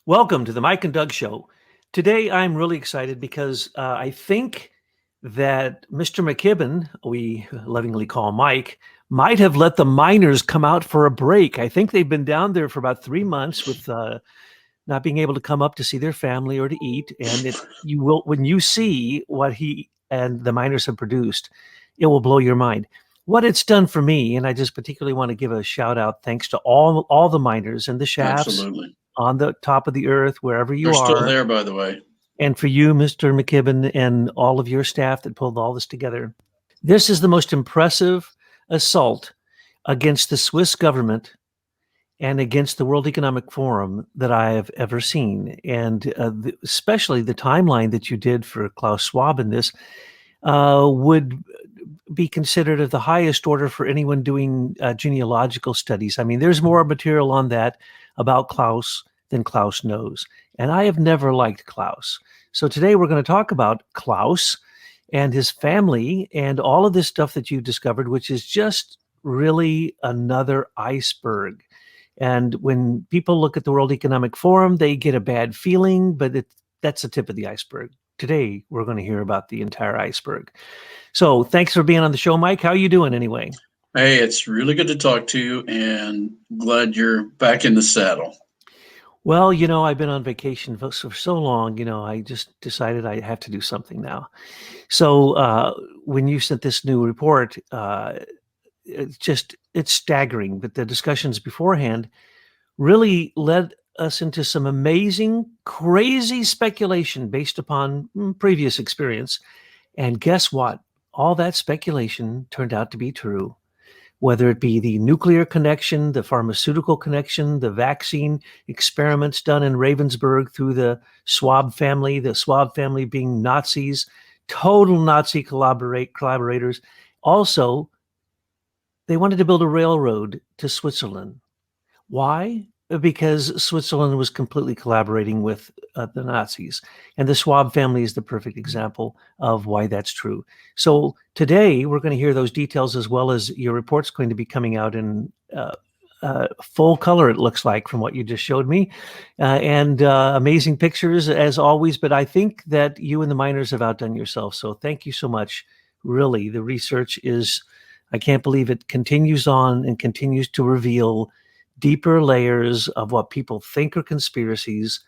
Welcome to the Mike and Doug Show. Today, I'm really excited because I think that Mr. McKibben, we lovingly call Mike, might have let the miners come out for a break. I think they've been down there for about 3 months with not being able to come up to see their family or to eat. And you will, when you see what he and the miners have produced, it will blow your mind. What it's done for me, and I just particularly want to give a shout out, thanks to all the miners and the shafts Absolutely. on the top of the earth, wherever you They're still are. there, by the way. And for you, Mr. McKibben, and all of your staff that pulled all this together. This is the most impressive assault against the Swiss government and against the World Economic Forum that I have ever seen. And especially the timeline that you did for Klaus Schwab in this would be considered of the highest order for anyone doing genealogical studies. I mean, there's more material on that about Klaus than Klaus knows. And I have never liked Klaus. So today we're going to talk about Klaus and his family and all of this stuff that you've discovered, which is just really another iceberg. And when people look at the World Economic Forum, they get a bad feeling, but that's the tip of the iceberg. Today, we're going to hear about the entire iceberg. So thanks for being on the show, Mike. How are you doing anyway? Hey, it's really good to talk to you and glad you're back in the saddle. Well, I've been on vacation for so long, I just decided I have to do something now. So when you sent this new report, it's staggering, but the discussions beforehand really led us into some amazing, crazy speculation based upon previous experience. And guess what? All that speculation turned out to be true. Whether it be the nuclear connection, the pharmaceutical connection, the vaccine experiments done in Ravensburg through the Schwab family being Nazis, total Nazi collaborators. Also, they wanted to build a railroad to Switzerland. Why? Because Switzerland was completely collaborating with the Nazis. And the Schwab family is the perfect example of why that's true. So today we're going to hear those details, as well as your report's going to be coming out in full color, it looks like, from what you just showed me, and amazing pictures as always. But I think that you and the miners have outdone yourself. So thank you so much. Really, the research I can't believe it continues on and continues to reveal deeper layers of what people think are conspiracies,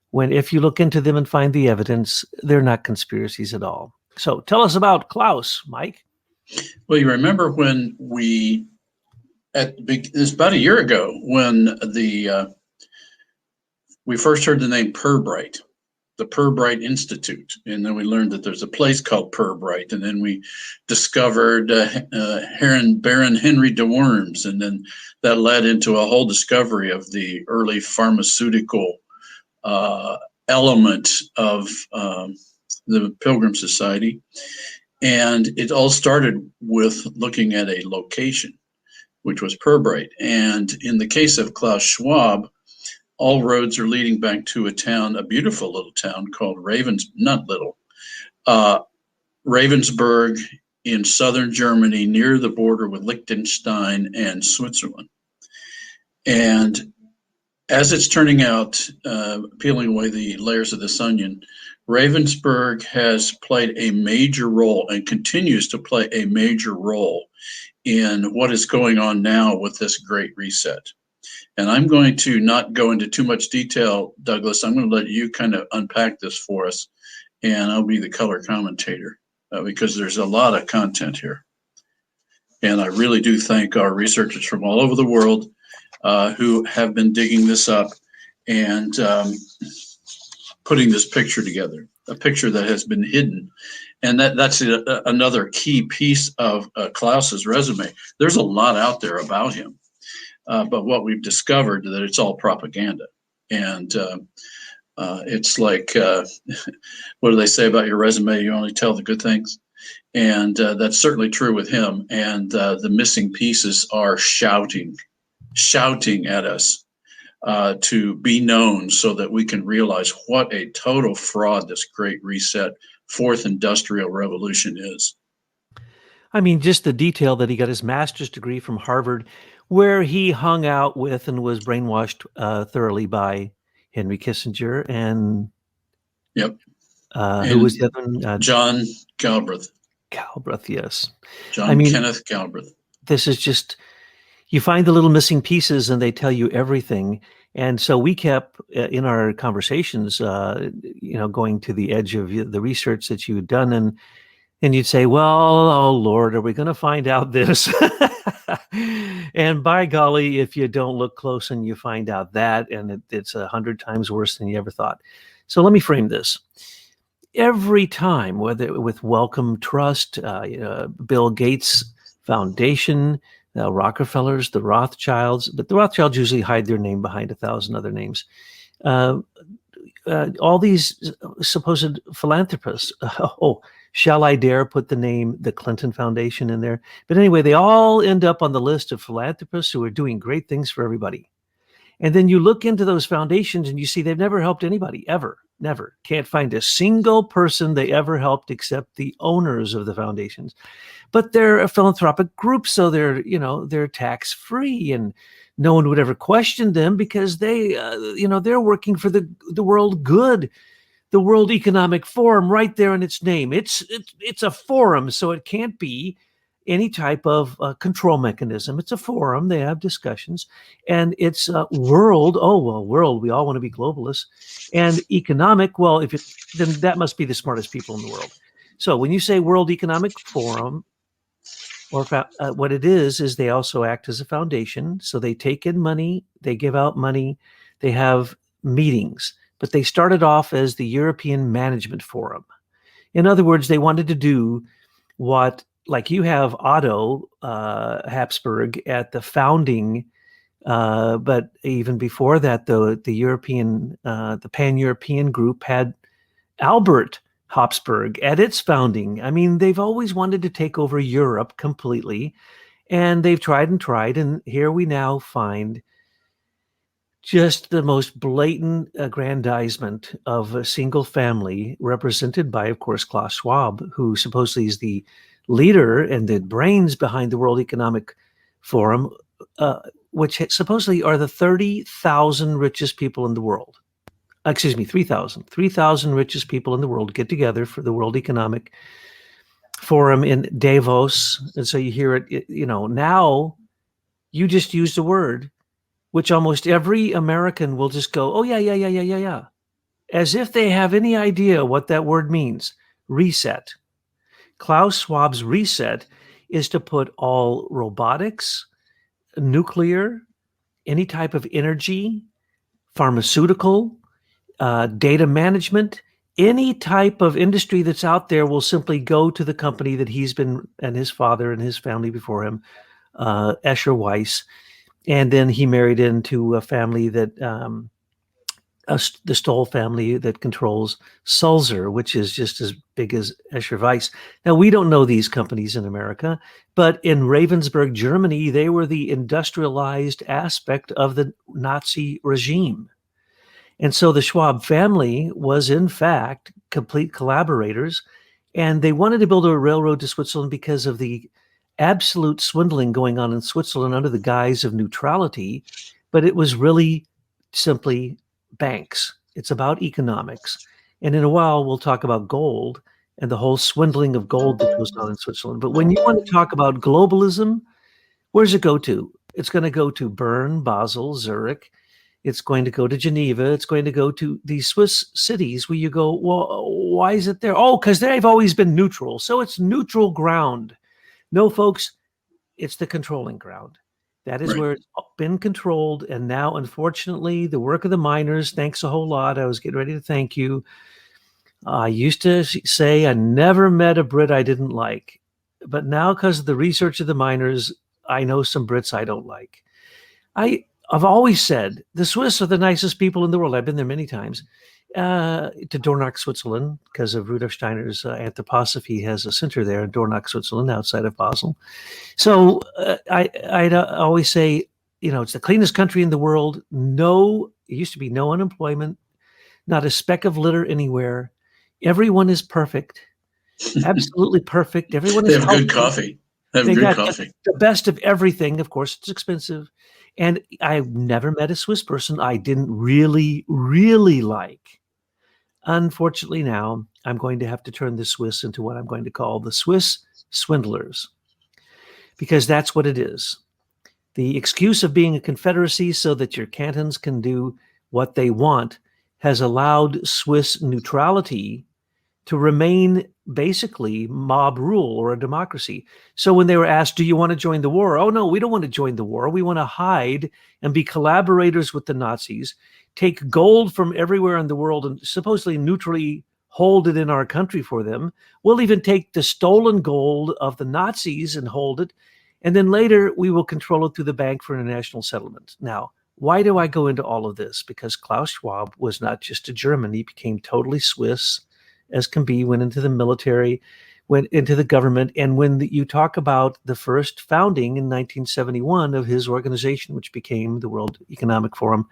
when if you look into them and find the evidence, they're not conspiracies at all. So tell us about Klaus, Mike. Well, you remember when it's about a year ago when we first heard the name Pirbright, the Pirbright Institute, and then we learned that there's a place called Pirbright, and then we discovered Baron Henry de Worms, and then that led into a whole discovery of the early pharmaceutical element of the Pilgrim Society. And it all started with looking at a location, which was Pirbright. And in the case of Klaus Schwab, all roads are leading back to a beautiful little town called Ravensburg in southern Germany, near the border with Liechtenstein and Switzerland. And as it's turning out, peeling away the layers of this onion, Ravensburg has played a major role and continues to play a major role in what is going on now with this Great Reset. And I'm going to not go into too much detail, Douglas. I'm going to let you kind of unpack this for us, and I'll be the color commentator because there's a lot of content here. And I really do thank our researchers from all over the world who have been digging this up and putting this picture together, a picture that has been hidden. And that's another key piece of Klaus's resume. There's a lot out there about him. But what we've discovered that it's all propaganda. And it's like, what do they say about your resume? You only tell the good things. And that's certainly true with him. And the missing pieces are shouting at us to be known so that we can realize what a total fraud this Great Reset, Fourth Industrial Revolution is. I mean, just the detail that he got his master's degree from Harvard, where he hung out with and was brainwashed thoroughly by Henry Kissinger, and Yep. who was the other one? John Galbraith. Galbraith, yes. John Kenneth Galbraith. This is just, you find the little missing pieces and they tell you everything. And so we kept in our conversations, going to the edge of the research that you had done. And you'd say, well, oh Lord, are we going to find out this? And by golly, if you don't look close and you find out that, and it's 100 times worse than you ever thought. So let me frame this. Every time, whether with Wellcome Trust, Bill Gates Foundation, the Rockefellers, the Rothschilds, but the Rothschilds usually hide their name behind 1,000 other names. All these supposed philanthropists. Shall I dare put the name, the Clinton Foundation, in there? But anyway, they all end up on the list of philanthropists who are doing great things for everybody. And then you look into those foundations and you see they've never helped anybody, ever, never. Can't find a single person they ever helped except the owners of the foundations. But they're a philanthropic group, so they're tax-free, and no one would ever question them because they're working for the world good. The World Economic Forum, right there in its name. It's a forum, so it can't be any type of control mechanism. It's a forum. They have discussions, and it's world. Oh well, world. We all want to be globalists, and economic. Well, then that must be the smartest people in the world. So when you say World Economic Forum, or what it is they also act as a foundation. So they take in money, they give out money, they have meetings. But they started off as the European Management Forum. In other words, they wanted to do what, like you have Otto Habsburg at the founding, but even before that, the Pan-European group had Albert Habsburg at its founding. I mean, they've always wanted to take over Europe completely, and they've tried, and here we now find just the most blatant aggrandizement of a single family, represented by, of course, Klaus Schwab, who supposedly is the leader and the brains behind the World Economic Forum, which supposedly are the 30,000 richest people in the world. 3,000 richest people in the world get together for the World Economic Forum in Davos. And so you hear it, now you just used a word which almost every American will just go, oh, yeah, as if they have any idea what that word means. Reset. Klaus Schwab's reset is to put all robotics, nuclear, any type of energy, pharmaceutical, data management, any type of industry that's out there will simply go to the company that he's been, and his father and his family before him, Escher Weiss. And then he married into a family that, the Stoll family that controls Sulzer, which is just as big as Escher Weiss. Now, we don't know these companies in America, but in Ravensburg, Germany, they were the industrialized aspect of the Nazi regime. And so the Schwab family was, in fact, complete collaborators, and they wanted to build a railroad to Switzerland because of the absolute swindling going on in Switzerland under the guise of neutrality, but it was really simply banks. It's about economics. And in a while, we'll talk about gold and the whole swindling of gold that goes on in Switzerland. But when you want to talk about globalism, where does it go to? It's going to go to Bern, Basel, Zurich. It's going to go to Geneva. It's going to go to these Swiss cities where you go, well, why is it there? Oh, because they've always been neutral. So it's neutral ground. No, folks, it's the controlling ground. That is right. Where it's been controlled. And now, unfortunately, the work of the miners, thanks a whole lot. I was getting ready to thank you. I used to say I never met a Brit I didn't like. But now, because of the research of the miners, I know some Brits I don't like. I've always said the Swiss are the nicest people in the world. I've been there many times. To Dornach, Switzerland, because of Rudolf Steiner's anthroposophy has a center there in Dornach, Switzerland, outside of Basel. So I'd always say, it's the cleanest country in the world. It used to be no unemployment, not a speck of litter anywhere. Everyone is perfect, absolutely perfect. Everyone is healthy. Good coffee. They have good coffee. The best of everything. Of course, it's expensive. And I've never met a Swiss person I didn't really, really like. Unfortunately, now I'm going to have to turn the Swiss into what I'm going to call the Swiss swindlers, because that's what it is. The excuse of being a confederacy so that your cantons can do what they want has allowed Swiss neutrality to remain basically mob rule or a democracy. So when they were asked, do you want to join the war? Oh, no, we don't want to join the war. We want to hide and be collaborators with the Nazis, take gold from everywhere in the world and supposedly neutrally hold it in our country for them. We'll even take the stolen gold of the Nazis and hold it. And then later we will control it through the Bank for International Settlement. Now, why do I go into all of this? Because Klaus Schwab was not just a German. He became totally Swiss as can be, went into the military, went into the government. And when you talk about the first founding in 1971 of his organization, which became the World Economic Forum,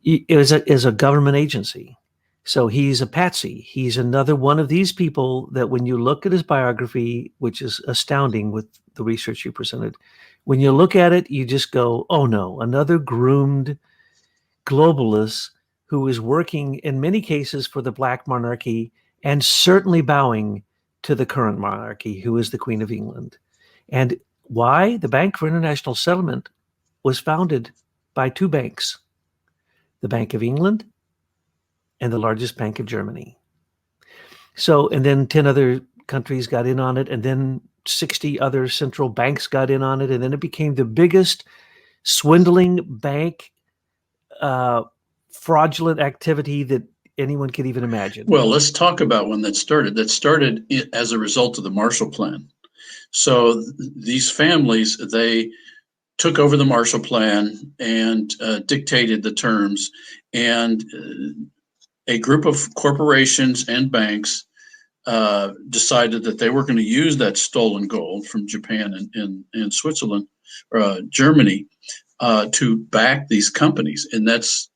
it is a government agency. So he's a patsy. He's another one of these people that when you look at his biography, which is astounding with the research you presented, when you look at it, you just go, oh no, another groomed globalist who is working in many cases for the Black monarchy and certainly bowing to the current monarchy, who is the Queen of England. And why? The Bank for International Settlement was founded by two banks, the Bank of England and the largest bank of Germany. So, and then 10 other countries got in on it, and then 60 other central banks got in on it, and then it became the biggest swindling bank fraudulent activity that anyone could even imagine. Well, let's talk about when that started. That started as a result of the Marshall Plan. So these families, they took over the Marshall Plan and dictated the terms, and a group of corporations and banks decided that they were going to use that stolen gold from Japan and Switzerland, Germany, to back these companies. And that's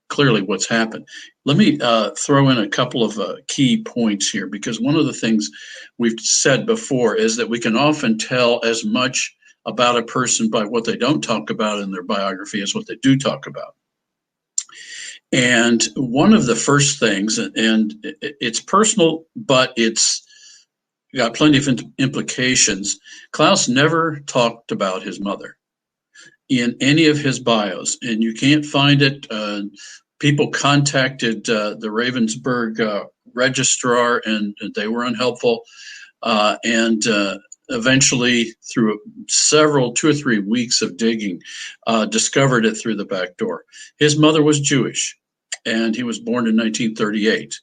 clearly what's happened. Let me throw in a couple of key points here, because one of the things we've said before is that we can often tell as much about a person by what they don't talk about in their biography as what they do talk about. And one of the first things, and it's personal, but it's got plenty of implications. Klaus never talked about his mother in any of his bios, and you can't find it. People contacted the Ravensburg registrar, and they were unhelpful. And eventually, through 2 or 3 weeks of digging, discovered it through the back door. His mother was Jewish, and he was born in 1938.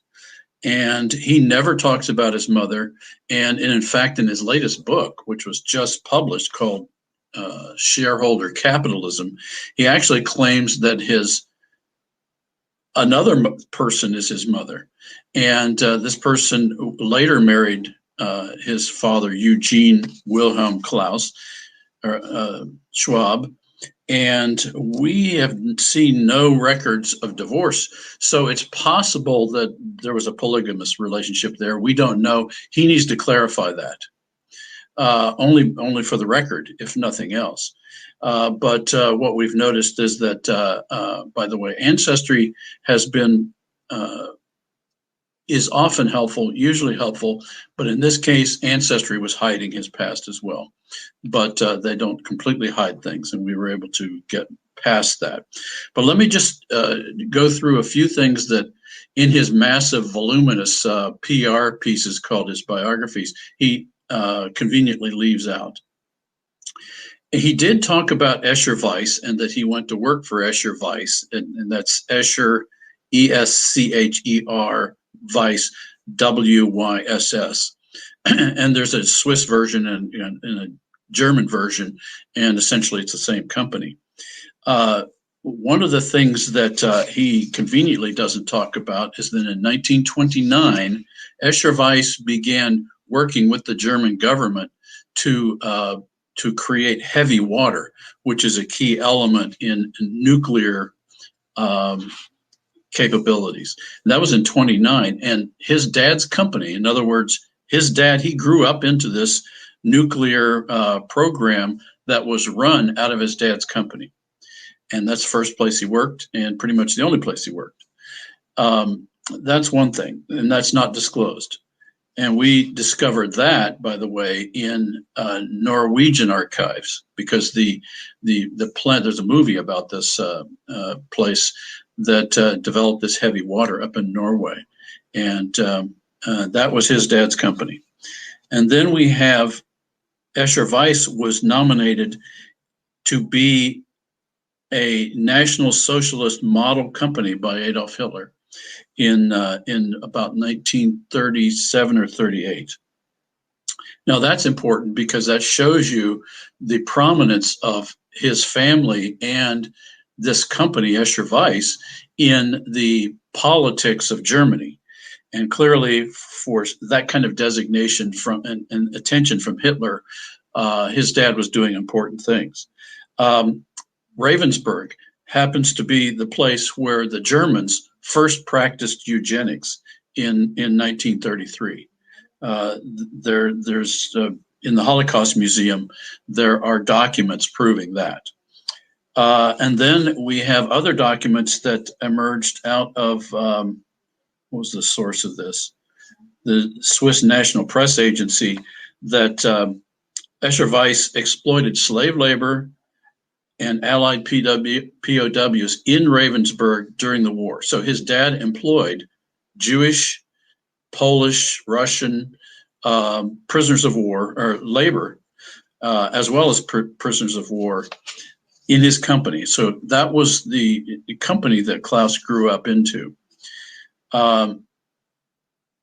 And he never talks about his mother. And in fact, in his latest book, which was just published, called Shareholder Capitalism, he actually claims that another person is his mother. And this person later married his father, Eugene Wilhelm Klaus Schwab. And we have seen no records of divorce. So it's possible that there was a polygamous relationship there. We don't know. He needs to clarify that. Only for the record, if nothing else. But what we've noticed is that, by the way, ancestry is often helpful, usually helpful, but in this case, ancestry was hiding his past as well. But they don't completely hide things, and we were able to get past that. But let me just go through a few things that in his massive, voluminous PR pieces called his biographies, he conveniently leaves out. He did talk about Escher Weiss and that he went to work for Escher Weiss, and that's Escher, Escher, Weiss, Wyss. And there's a Swiss version and a German version, and essentially it's the same company. One of the things that he conveniently doesn't talk about is that in 1929, Escher Weiss began working with the German government to create heavy water, which is a key element in nuclear capabilities. And that was in 29. And his dad's company, in other words, his dad, he grew up into this nuclear program that was run out of his dad's company. And that's the first place he worked, and pretty much the only place he worked. That's one thing, and that's not disclosed. And we discovered that, by the way, in Norwegian archives, because the plant. There's a movie about this place that developed this heavy water up in Norway, and that was his dad's company. And then we have Escher Weiss was nominated to be a National Socialist model company by Adolf Hitler in about 1937 or 38. Now that's important because that shows you the prominence of his family and this company, Escher Weiss, in the politics of Germany. And clearly, for that kind of designation from and attention from Hitler, his dad was doing important things. Ravensburg happens to be the place where the Germans first practiced eugenics in 1933. There's in the Holocaust Museum, there are documents proving that. And then we have other documents that emerged out of, what was the source of this? The Swiss National Press Agency, that Escher Weiss exploited slave labor and Allied POWs in Ravensburg during the war. So his dad employed Jewish, Polish, Russian prisoners of war, or labor, as well as prisoners of war in his company. So that was the company that Klaus grew up into.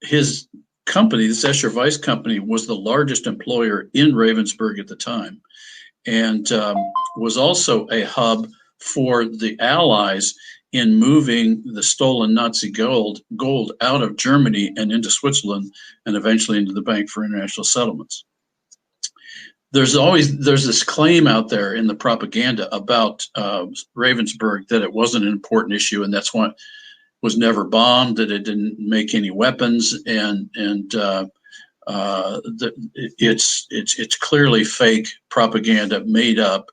His company, this Escher Weiss company, was the largest employer in Ravensburg at the time, and was also a hub for the Allies in moving the stolen Nazi gold out of Germany and into Switzerland, and eventually into the Bank for International Settlements. There's this claim out there in the propaganda about Ravensburg that it wasn't an important issue, and that's why it was never bombed, that it didn't make any weapons, and it's clearly fake propaganda made up,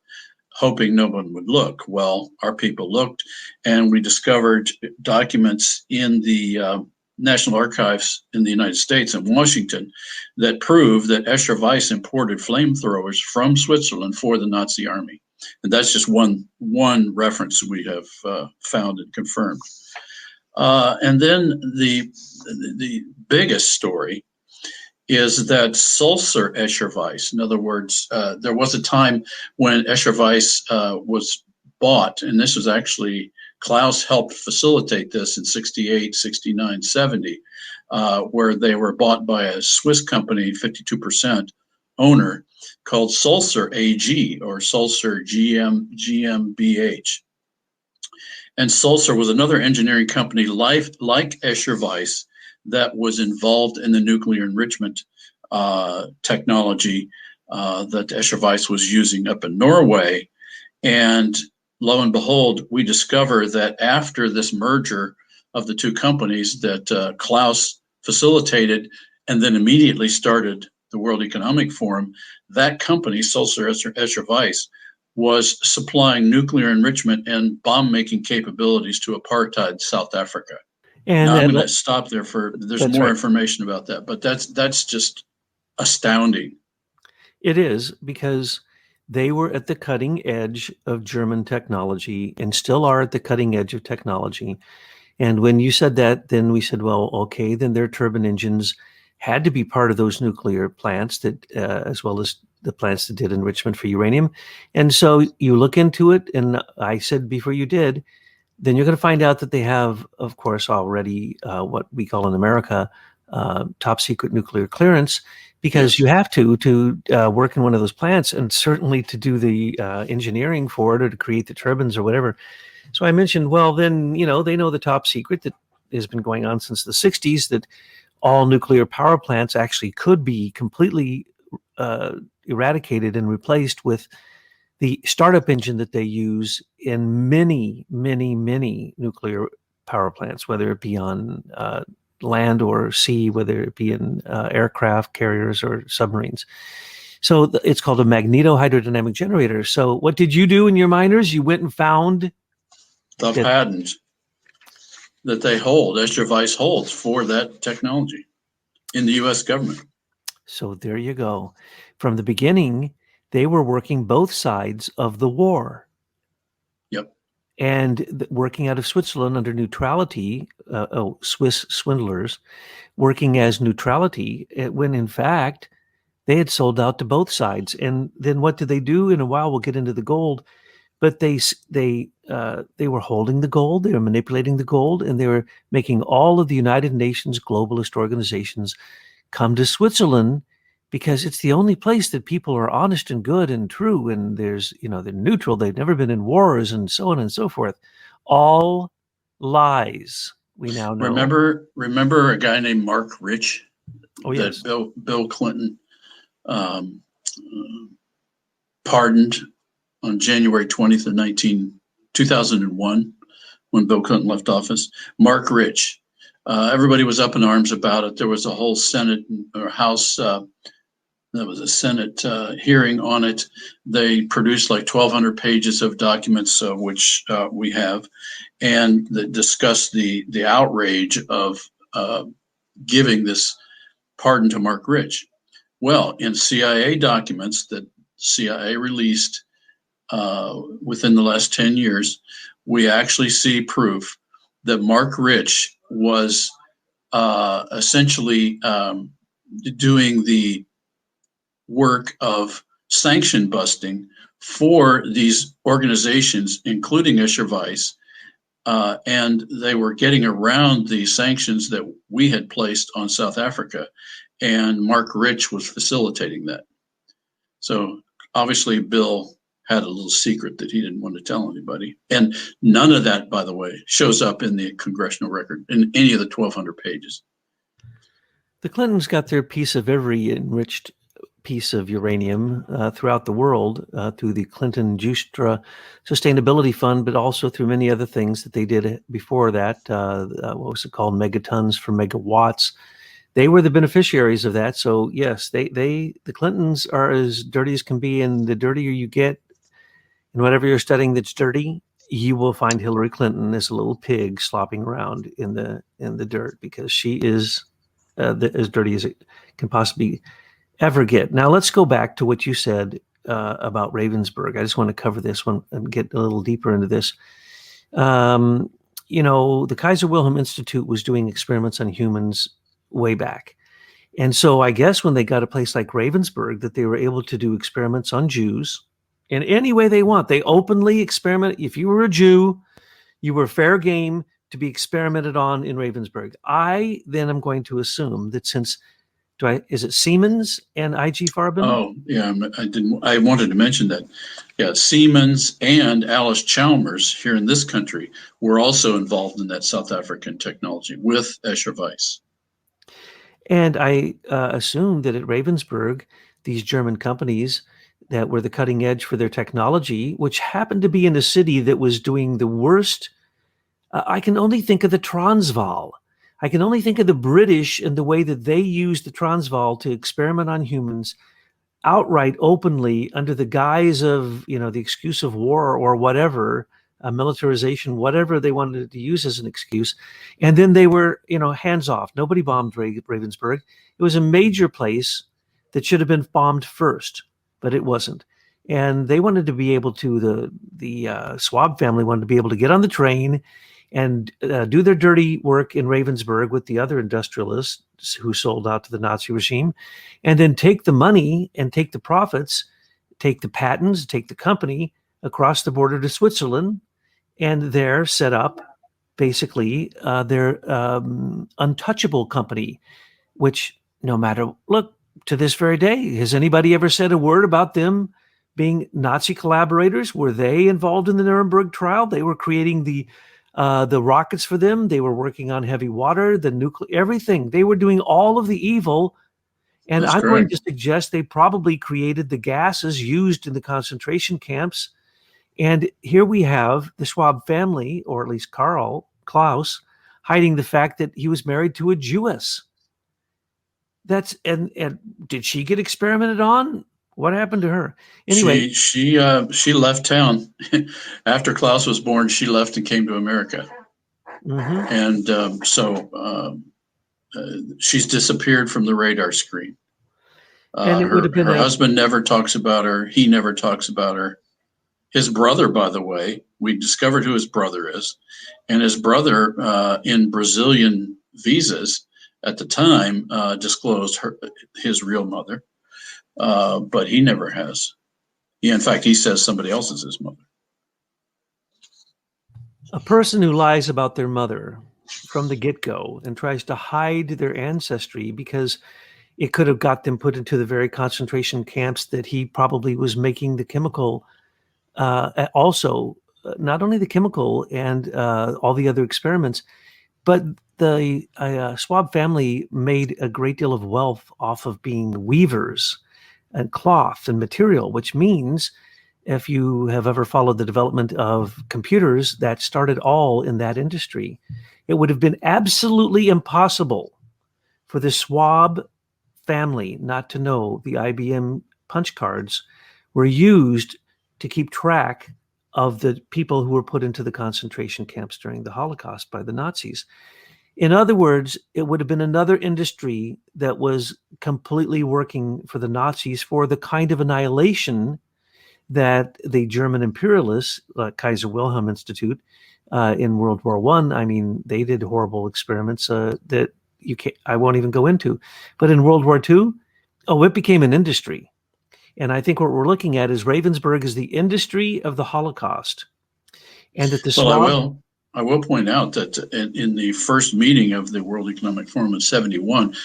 hoping no one would look. Well, our people looked, and we discovered documents in the National Archives in the United States in Washington that prove that Escher Weiss imported flamethrowers from Switzerland for the Nazi army. And that's just one reference we have found and confirmed. And then the biggest story is that Sulzer Escher Weiss, in other words, there was a time when Escher Weiss was bought, and this was actually, Klaus helped facilitate this in 68, 69, 70, where they were bought by a Swiss company, 52% owner, called Sulzer AG, or Sulzer GmbH. And Sulzer was another engineering company like Escher Weiss that was involved in the nuclear enrichment technology that Escher Weiss was using up in Norway. And lo and behold, we discover that after this merger of the two companies that Klaus facilitated and then immediately started the World Economic Forum, that company, Sulzer Escher Weiss, was supplying nuclear enrichment and bomb-making capabilities to apartheid South Africa. And now, I'm going to stop there there's more right. information about that, but that's just astounding. It is, because they were at the cutting edge of German technology and still are at the cutting edge of technology. And when you said that, then we said, well, okay, then their turbine engines had to be part of those nuclear plants that, as well as the plants that did enrichment for uranium. And so you look into it, and I said before you did, then you're going to find out that they have, of course, already what we call in America top secret nuclear clearance, because Yes. you have to work in one of those plants, and certainly to do the engineering for it or to create the turbines or whatever. So I mentioned, well, then, they know the top secret that has been going on since the 60s, that all nuclear power plants actually could be completely eradicated and replaced with the startup engine that they use in many, many, many nuclear power plants, whether it be on land or sea, whether it be in aircraft carriers or submarines. So it's called a magnetohydrodynamic generator. So what did you do in your miners? You went and found The patent that they hold, Esther Weiss holds for that technology in the U.S. government. So there you go. From the beginning, they were working both sides of the war. Yep. And working out of Switzerland under neutrality, Swiss swindlers working as neutrality, when in fact they had sold out to both sides. And then what did they do? In a while, we'll get into the gold. But they were holding the gold, they were manipulating the gold, and they were making all of the United Nations globalist organizations come to Switzerland because it's the only place that people are honest and good and true, and they're neutral, they've never been in wars, and so on and so forth. All lies, we now know. Remember a guy named Mark Rich? Oh, yes. That Bill Clinton pardoned on January 20th of 2001, when Bill Clinton left office. Mark Rich. Everybody was up in arms about it. There was a whole Senate or House, there was a Senate hearing on it. They produced like 1,200 pages of documents, which we have, and that discussed the outrage of giving this pardon to Mark Rich. Well, in CIA documents that CIA released within the last 10 years, we actually see proof that Mark Rich was essentially doing the work of sanction busting for these organizations, including Escher Weiss, and they were getting around the sanctions that we had placed on South Africa, and Mark Rich was facilitating that. So obviously Bill had a little secret that he didn't want to tell anybody. And none of that, by the way, shows up in the congressional record in any of the 1,200 pages. The Clintons got their piece of every enriched piece of uranium throughout the world through the Clinton Justra Sustainability Fund, but also through many other things that they did before that. What was it called? Megatons for megawatts. They were the beneficiaries of that. So yes, the Clintons are as dirty as can be, and the dirtier you get in whatever you're studying that's dirty, you will find Hillary Clinton as a little pig slopping around in the dirt, because she is as dirty as it can possibly ever get. Now let's go back to what you said about Ravensburg. I just want to cover this one and get a little deeper into this. The Kaiser Wilhelm Institute was doing experiments on humans way back. And so I guess when they got a place like Ravensburg, that they were able to do experiments on Jews in any way they want. They openly experiment. If you were a Jew, you were fair game to be experimented on in Ravensburg. I then am going to assume that since is it Siemens and IG Farben? Oh, yeah, I wanted to mention that. Yeah, Siemens and Alice Chalmers here in this country were also involved in that South African technology with Escher Weiss. And I assume that at Ravensburg, these German companies that were the cutting edge for their technology, which happened to be in a city that was doing the worst. I can only think of the Transvaal. I can only think of the British and the way that they used the Transvaal to experiment on humans outright, openly, under the guise of, the excuse of war or whatever, militarization, whatever they wanted to use as an excuse. And then they were, hands off. Nobody bombed Ravensburg. It was a major place that should have been bombed first, but it wasn't. And they wanted to be able to, the Schwab family wanted to be able to get on the train and do their dirty work in Ravensburg with the other industrialists who sold out to the Nazi regime, and then take the money and take the profits, take the patents, take the company across the border to Switzerland, and there set up basically their untouchable company, which look, to this very day, has anybody ever said a word about them being Nazi collaborators? Were they involved in the Nuremberg trial? They were creating the rockets for them. They were working on heavy water, the nuclear, everything. They were doing all of the evil. And I'm going to suggest they probably created the gases used in the concentration camps. And here we have the Schwab family, or at least Klaus, hiding the fact that he was married to a Jewess. And did she get experimented on? What happened to her? Anyway, She left town after Klaus was born. She left and came to America, and she's disappeared from the radar screen. and it would have been Her husband never talks about her. He never talks about her. His brother, by the way, we discovered who his brother is, and his brother in Brazilian visas at the time disclosed his real mother, but he never has. In fact, he says somebody else is his mother. A person who lies about their mother from the get-go and tries to hide their ancestry because it could have got them put into the very concentration camps that he probably was making the chemical, also not only the chemical and all the other experiments, but the Schwab family made a great deal of wealth off of being weavers and cloth and material, which means if you have ever followed the development of computers that started all in that industry, it would have been absolutely impossible for the Schwab family not to know the IBM punch cards were used to keep track of the people who were put into the concentration camps during the Holocaust by the Nazis. In other words, it would have been another industry that was completely working for the Nazis for the kind of annihilation that the German imperialists, Kaiser Wilhelm Institute, in World War I mean, they did horrible experiments that I won't even go into. But in World War II, it became an industry. And I think what we're looking at is Ravensburg is the industry of the Holocaust. And that the Well, I will point out that in the first meeting of the World Economic Forum in 71,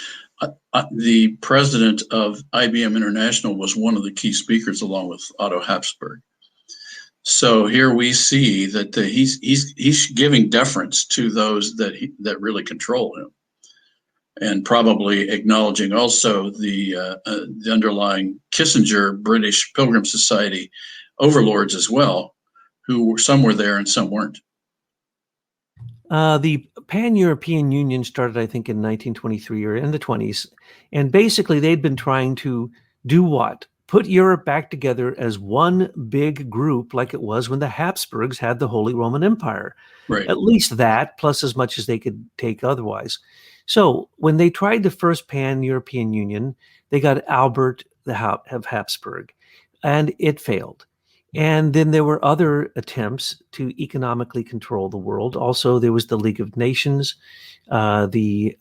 the president of IBM International was one of the key speakers, along with Otto Habsburg. So here we see that he's giving deference to those that really control him, and probably acknowledging also the underlying Kissinger British Pilgrim Society overlords as well, who some were there and some weren't. The Pan-European Union started, I think, in 1923 or in the 20s. And basically, they'd been trying to do what? Put Europe back together as one big group like it was when the Habsburgs had the Holy Roman Empire. Right. At least that, plus as much as they could take otherwise. So when they tried the first Pan-European Union, they got Albert of Habsburg, and it failed. And then there were other attempts to economically control the world. Also, there was the League of Nations, the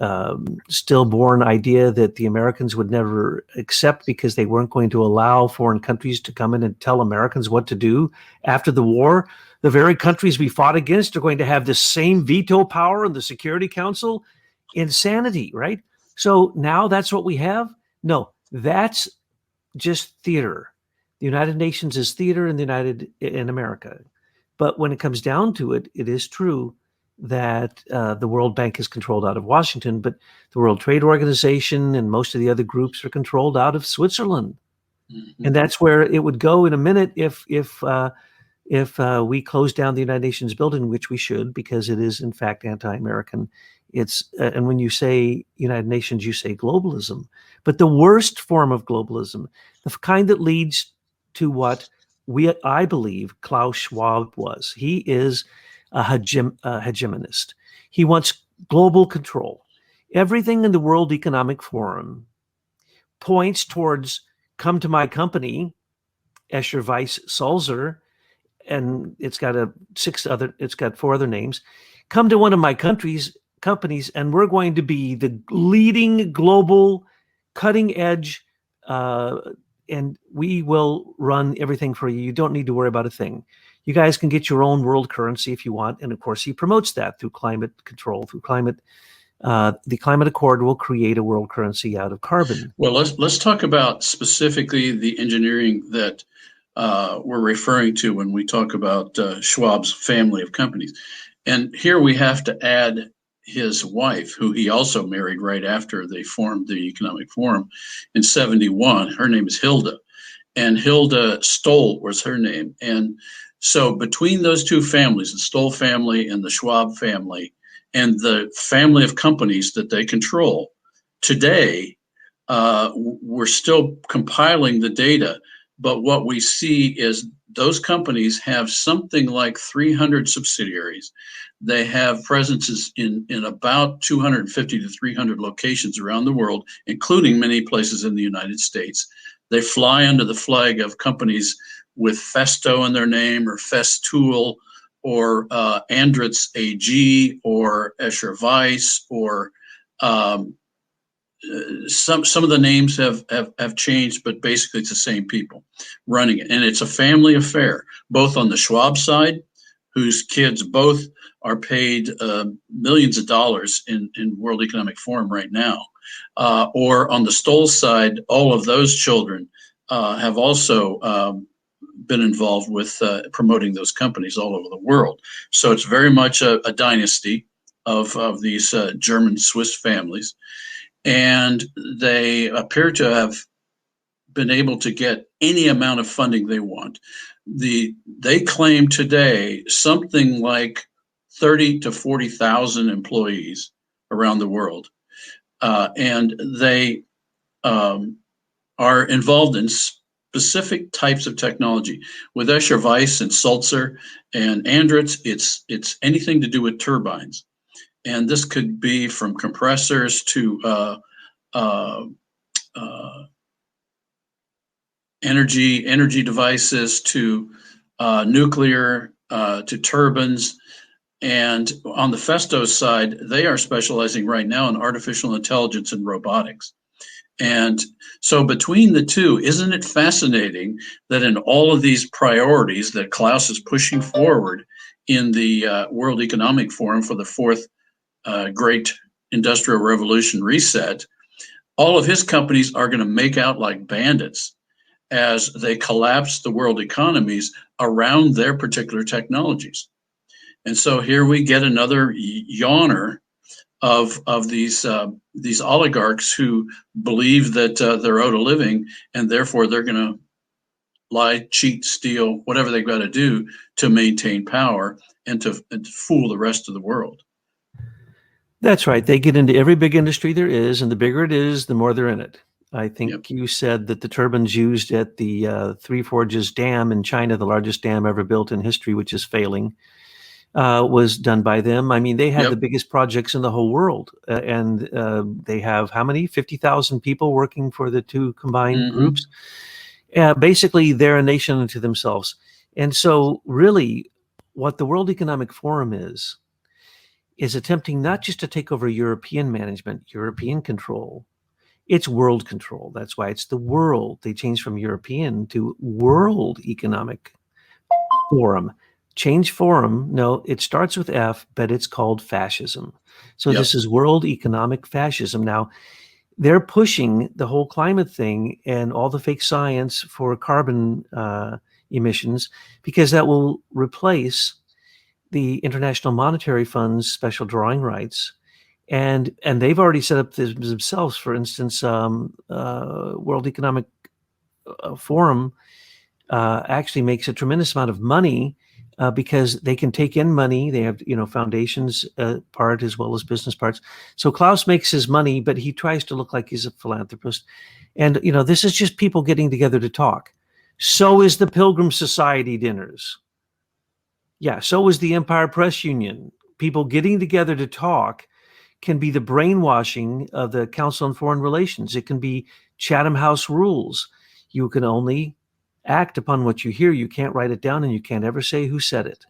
stillborn idea that the Americans would never accept because they weren't going to allow foreign countries to come in and tell Americans what to do after the war. The very countries we fought against are going to have the same veto power in the Security Council. Insanity, right? So now that's what we have? No, that's just theater. The United Nations is theater in America. But when it comes down to it, it is true that the World Bank is controlled out of Washington, but the World Trade Organization and most of the other groups are controlled out of Switzerland. Mm-hmm. And that's where it would go in a minute if we close down the United Nations building, which we should, because it is in fact anti-American. It's and when you say United Nations, you say globalism. But the worst form of globalism, the kind that leads to what I believe Klaus Schwab was. He is a hegemonist. He wants global control. Everything in the World Economic Forum points towards come to my company, Escher, Weiss, Sulzer, and it's got four other names. Come to one of my companies, and we're going to be the leading global cutting edge and we will run everything for you. You don't need to worry about a thing. You guys can get your own world currency if you want. And of course, he promotes that through climate control, through climate. The Climate Accord will create a world currency out of carbon. Well, let's talk about specifically the engineering that we're referring to when we talk about Schwab's family of companies. And here we have to add his wife, who he also married right after they formed the Economic Forum in 71. Her name is Hilda, and Hilda Stoll was her name. And so between those two families, the Stoll family and the Schwab family, and the family of companies that they control, today we're still compiling the data, but what we see is those companies have something like 300 subsidiaries. They have presences in about 250 to 300 locations around the world, including many places in the United States. They fly under the flag of companies with Festo in their name, or Festool, or Andritz AG, or Escher Weiss, or some of the names have changed, but basically it's the same people running it. And it's a family affair, both on the Schwab side, whose kids both are paid millions of dollars in World Economic Forum right now, or on the Stoll side, all of those children have also been involved with promoting those companies all over the world. So it's very much a dynasty of these German Swiss families. And they appear to have been able to get any amount of funding they want. They claim today something like 30 to 40,000 employees around the world. And they are involved in specific types of technology. With Escher Weiss and Sulzer and Andritz, it's anything to do with turbines. And this could be from compressors to energy devices to nuclear to turbines. And on the Festo side, they are specializing right now in artificial intelligence and robotics. And so between the two, isn't it fascinating that in all of these priorities that Klaus is pushing forward in the World Economic Forum for the fourth Great Industrial Revolution reset, all of his companies are going to make out like bandits as they collapse the world economies around their particular technologies. And so here we get another yawner of these oligarchs who believe that they're owed a living, and therefore they're going to lie, cheat, steal, whatever they've got to do to maintain power and to fool the rest of the world. That's right. They get into every big industry there is, and the bigger it is, the more they're in it. I think Yep. you said that the turbines used at the Three Forges Dam in China, the largest dam ever built in history, which is failing, was done by them. I mean, they had Yep. the biggest projects in the whole world, and they have how many? 50,000 people working for the two combined groups. Basically, they're a nation unto themselves. And so really, what the World Economic Forum is attempting not just to take over European management, European control, it's world control. That's why it's the world. They changed from European to World Economic Forum. Change forum. No, it starts with F, but it's called fascism. So Yep. This is World Economic Fascism. Now, they're pushing the whole climate thing and all the fake science for carbon emissions, because that will replace the International Monetary Fund's special drawing rights. And they've already set up this themselves. For instance, World Economic Forum actually makes a tremendous amount of money because they can take in money. They have, foundations part as well as business parts. So Klaus makes his money, but he tries to look like he's a philanthropist. And, this is just people getting together to talk. So is the Pilgrim Society dinners. Yeah, so is the Empire Press Union. People getting together to talk can be the brainwashing of the Council on Foreign Relations. It can be Chatham House rules. You can only act upon what you hear. You can't write it down, and you can't ever say who said it.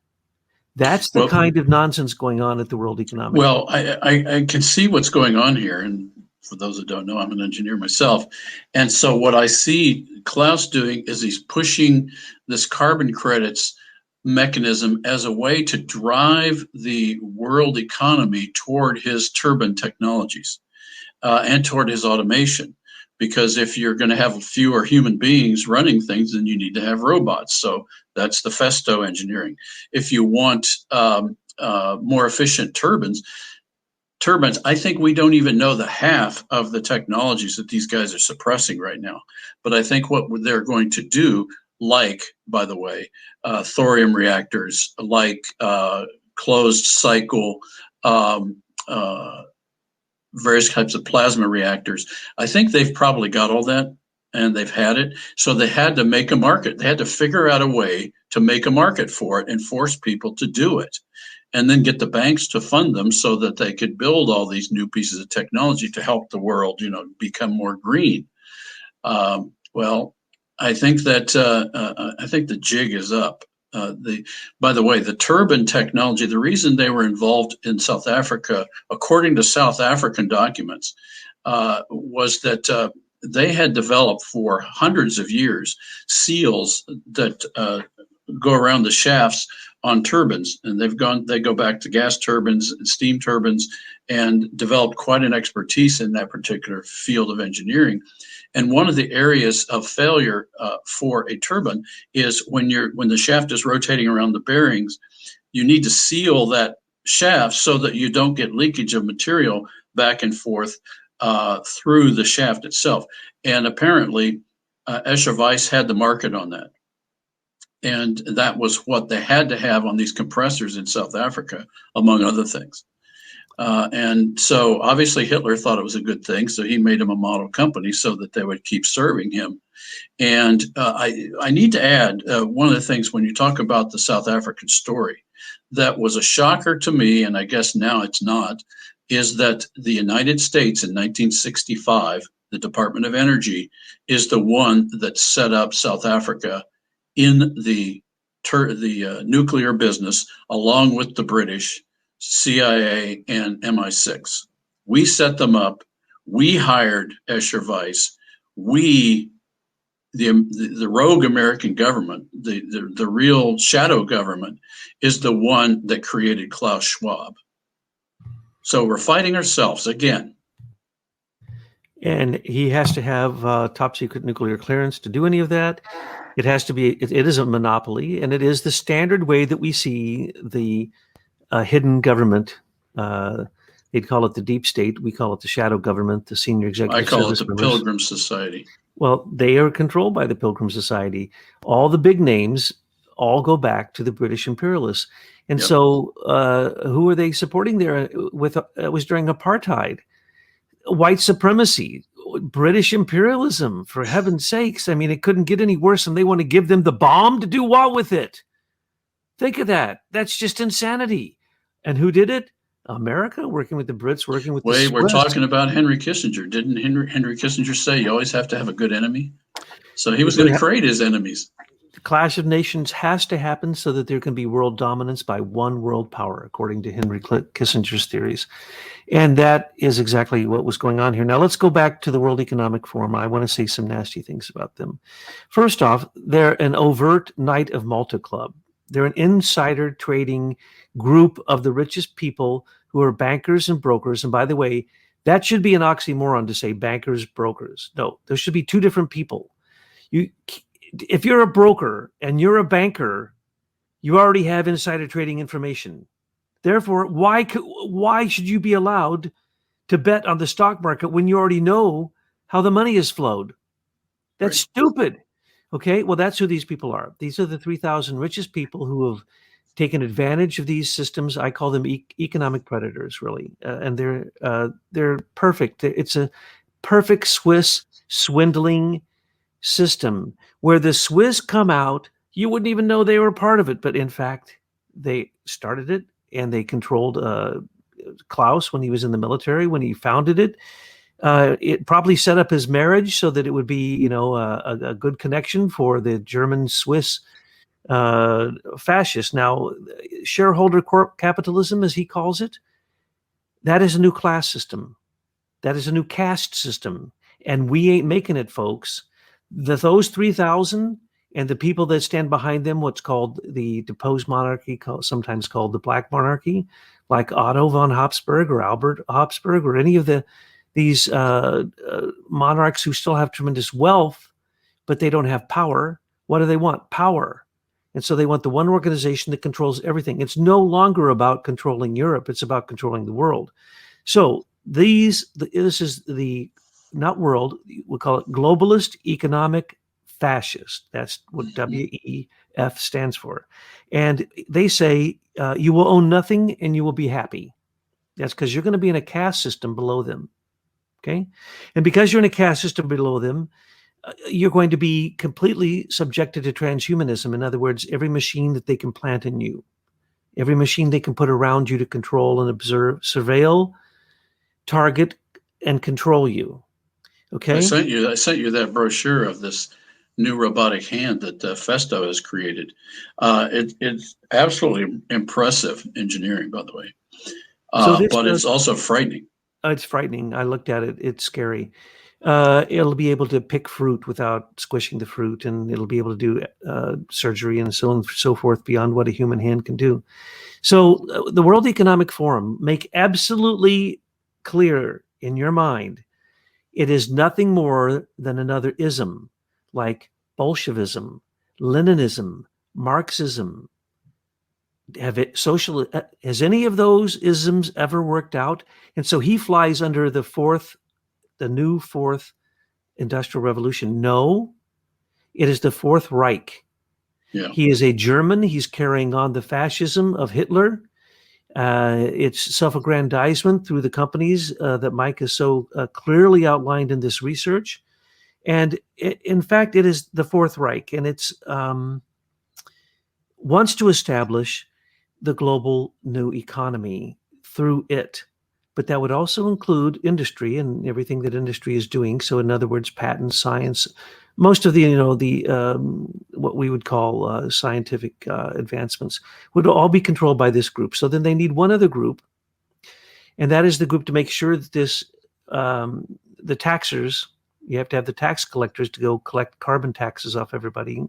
That's the kind of nonsense going on at the World Economic Forum. Well, I can see what's going on here. And for those that don't know, I'm an engineer myself. And so what I see Klaus doing is he's pushing this carbon credits mechanism as a way to drive the world economy toward his turbine technologies and toward his automation. Because if you're going to have fewer human beings running things, then you need to have robots. So that's the Festo engineering. If you want more efficient turbines, I think we don't even know the half of the technologies that these guys are suppressing right now. But I think what they're going to do, like, by the way, thorium reactors, like closed cycle various types of plasma reactors. I think they've probably got all that and they've had it. So they had to make a market. They had to figure out a way to make a market for it and force people to do it. And then get the banks to fund them so that they could build all these new pieces of technology to help the world, become more green. Well, I think that I think the jig is up. By the way, the turbine technology, the reason they were involved in South Africa, according to South African documents, was that they had developed for hundreds of years seals that go around the shafts on turbines, and they go back to gas turbines and steam turbines, and developed quite an expertise in that particular field of engineering. And one of the areas of failure for a turbine is when the shaft is rotating around the bearings, you need to seal that shaft so that you don't get leakage of material back and forth through the shaft itself. And apparently, Escher Wyss had the market on that. And that was what they had to have on these compressors in South Africa, among other things. And so obviously Hitler thought it was a good thing, so he made them a model company so that they would keep serving him. And I need to add one of the things when you talk about the South African story that was a shocker to me, and I guess now it's not, is that the United States in 1965, the Department of Energy, is the one that set up South Africa in the nuclear business, along with the British, CIA, and MI6. We set them up. We hired Escher Wyss. We, the rogue American government, the real shadow government, is the one that created Klaus Schwab. So we're fighting ourselves again. And he has to have top secret nuclear clearance to do any of that. It has to be, it is a monopoly, and it is the standard way that we see the hidden government. They'd call it the deep state. We call it the shadow government, the senior executive. I call it the Pilgrim Society. Well, they are controlled by the Pilgrim Society. All the big names all go back to the British imperialists. And Yep. So who are they supporting there with? It was during apartheid. White supremacy, British imperialism, for heaven's sakes. I mean, it couldn't get any worse, and they want to give them the bomb to do what with it? Think of that. That's just insanity. And who did it? America, working with the Brits, working with the Swiss. We're talking about Henry Kissinger. Didn't Henry Kissinger say you always have to have a good enemy? So he was going to create his enemies. The Clash of Nations has to happen so that there can be world dominance by one world power, according to Henry Kissinger's theories. And that is exactly what was going on here. Now, let's go back to the World Economic Forum. I want to say some nasty things about them. First off, they're an overt Knight of Malta club. They're an insider trading group of the richest people who are bankers and brokers. And by the way, that should be an oxymoron to say bankers, brokers. No, there should be two different people. If you're a broker and you're a banker, you already have insider trading information. Therefore, why should you be allowed to bet on the stock market when you already know how the money is flowed? That's stupid. Okay, well, that's who these people are. These are the 3,000 richest people who have taken advantage of these systems. I call them economic predators, really, and they're perfect. It's a perfect Swiss swindling system where the Swiss come out. You wouldn't even know they were part of it, but in fact, they started it, and they controlled Klaus when he was in the military, when he founded it. It probably set up his marriage so that it would be, a good connection for the German-Swiss fascists. Now, shareholder capitalism, as he calls it, that is a new class system. That is a new caste system. And we ain't making it, folks. Those 3,000 and the people that stand behind them, what's called the deposed monarchy, sometimes called the Black Monarchy, like Otto von Habsburg or Albert Habsburg or any of these monarchs who still have tremendous wealth, but they don't have power. What do they want? Power. And so they want the one organization that controls everything. It's no longer about controlling Europe. It's about controlling the world. So this is the, not world, we'll call it globalist economic fascist. That's what WEF stands for. And they say you will own nothing and you will be happy. That's because you're going to be in a caste system below them. Okay. And because you're in a caste system below them, you're going to be completely subjected to transhumanism. In other words, every machine that they can plant in you, every machine they can put around you to control and observe, surveil, target, and control you. Okay. I sent you that brochure of this new robotic hand that Festo has created. It's absolutely impressive engineering, by the way. So this, But it's also frightening. it's frightening. I looked at it. It's scary. It'll be able to pick fruit without squishing the fruit, and it'll be able to do surgery and so on and so forth beyond what a human hand can do. So the World Economic Forum, make absolutely clear in your mind, it is nothing more than another ism, like Bolshevism, Leninism, Marxism. Has any of those isms ever worked out? And so he flies under the new fourth industrial revolution. No, it is the Fourth Reich. Yeah. He is a German. He's carrying on the fascism of Hitler. It's self-aggrandizement through the companies that Mike has so clearly outlined in this research. And in fact, it is the Fourth Reich, and it's wants to establish the global new economy through it. But that would also include industry and everything that industry is doing. So in other words, patent science, most of the, what we would call scientific advancements would all be controlled by this group. So then they need one other group, and that is the group to make sure that the taxers, you have to have the tax collectors to go collect carbon taxes off everybody.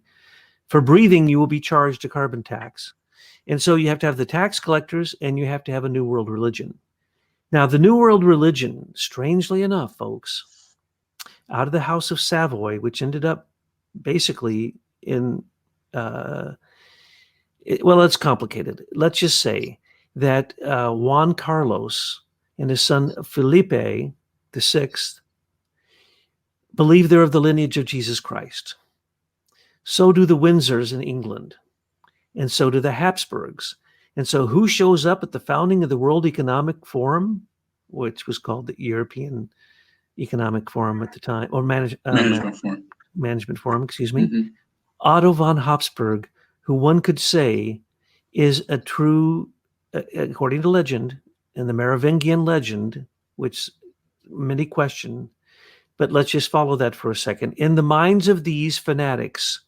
For breathing, you will be charged a carbon tax. And so you have to have the tax collectors, and you have to have a new world religion. Now, the New World religion, strangely enough, folks, out of the House of Savoy, which ended up basically in, it's complicated. Let's just say that Juan Carlos and his son Felipe VI believe they're of the lineage of Jesus Christ. So do the Windsors in England, and so do the Habsburgs. And so who shows up at the founding of the World Economic Forum, which was called the European Economic Forum at the time, or Management Forum, excuse me? Mm-hmm. Otto von Habsburg, who one could say is a true, according to legend, and the Merovingian legend, which many question, but let's just follow that for a second. In the minds of these fanatics,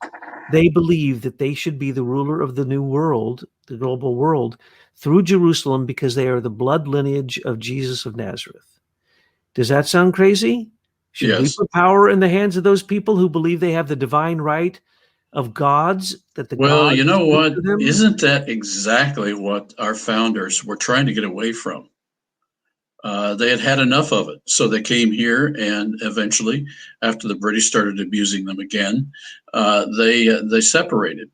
they believe that they should be the ruler of the new world, the global world, through Jerusalem, because they are the blood lineage of Jesus of Nazareth. Does that sound crazy? Should we put power in the hands of those people who believe they have the divine right of gods? Well, you know what? Isn't that exactly what our founders were trying to get away from? They had had enough of it. So they came here, and eventually, after the British started abusing them again, they separated.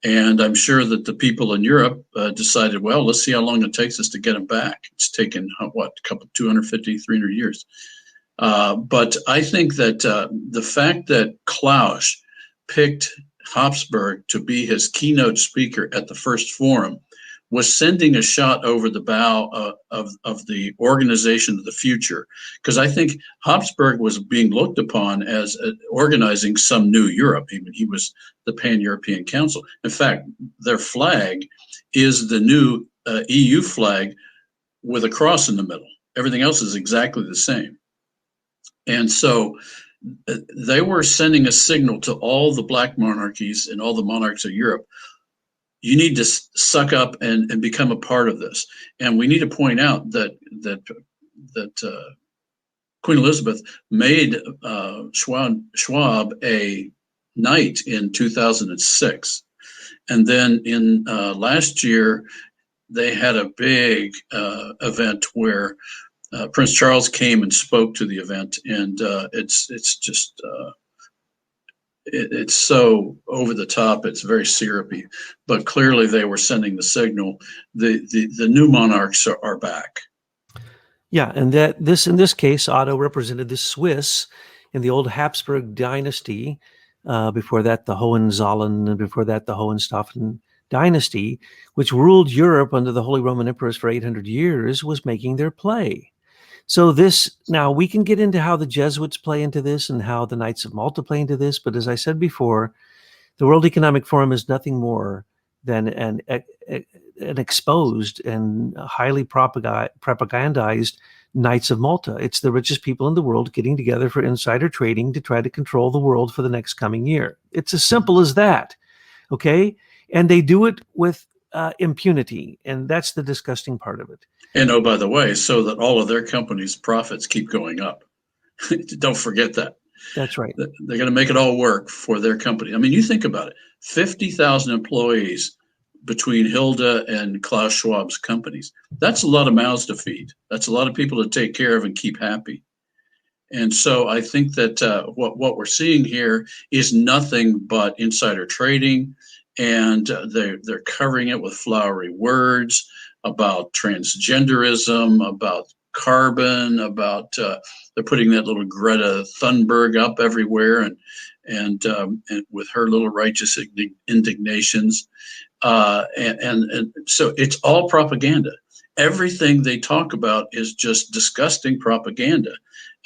And I'm sure that the people in Europe decided, well, let's see how long it takes us to get them back. It's taken, a couple, 250, 300 years. But I think that the fact that Klaus picked Habsburg to be his keynote speaker at the first forum was sending a shot over the bow of the organization of the future. Because I think Habsburg was being looked upon as organizing some new Europe. He was the Pan-European Council. In fact, their flag is the new EU flag with a cross in the middle. Everything else is exactly the same. And so they were sending a signal to all the black monarchies and all the monarchs of Europe. You need to suck up and become a part of this. And we need to point out that Queen Elizabeth made Schwab a knight in 2006. And then in last year, they had a big event where Prince Charles came and spoke to the event, and it's just it's so over the top. It's very syrupy, but clearly they were sending the signal: the new monarchs are back. Yeah, and in this case, Otto represented the Swiss in the old Habsburg dynasty. Before that, the Hohenzollern, and before that, the Hohenstaufen dynasty, which ruled Europe under the Holy Roman Emperors for 800 years, was making their play. So now we can get into how the Jesuits play into this and how the Knights of Malta play into this. But as I said before, the World Economic Forum is nothing more than an exposed and highly propagandized Knights of Malta. It's the richest people in the world getting together for insider trading to try to control the world for the next coming year. It's as simple as that, okay? And they do it with impunity, and that's the disgusting part of it. And oh, by the way, so that all of their companies' profits keep going up. Don't forget that. That's right. They're going to make it all work for their company. I mean, you think about it, 50,000 employees between Hilda and Klaus Schwab's companies. That's a lot of mouths to feed. That's a lot of people to take care of and keep happy. And so I think that what we're seeing here is nothing but insider trading, and they're covering it with flowery words about transgenderism, about carbon, about they're putting that little Greta Thunberg up everywhere, and with her little righteous indignations, and so it's all propaganda. Everything they talk about is just disgusting propaganda.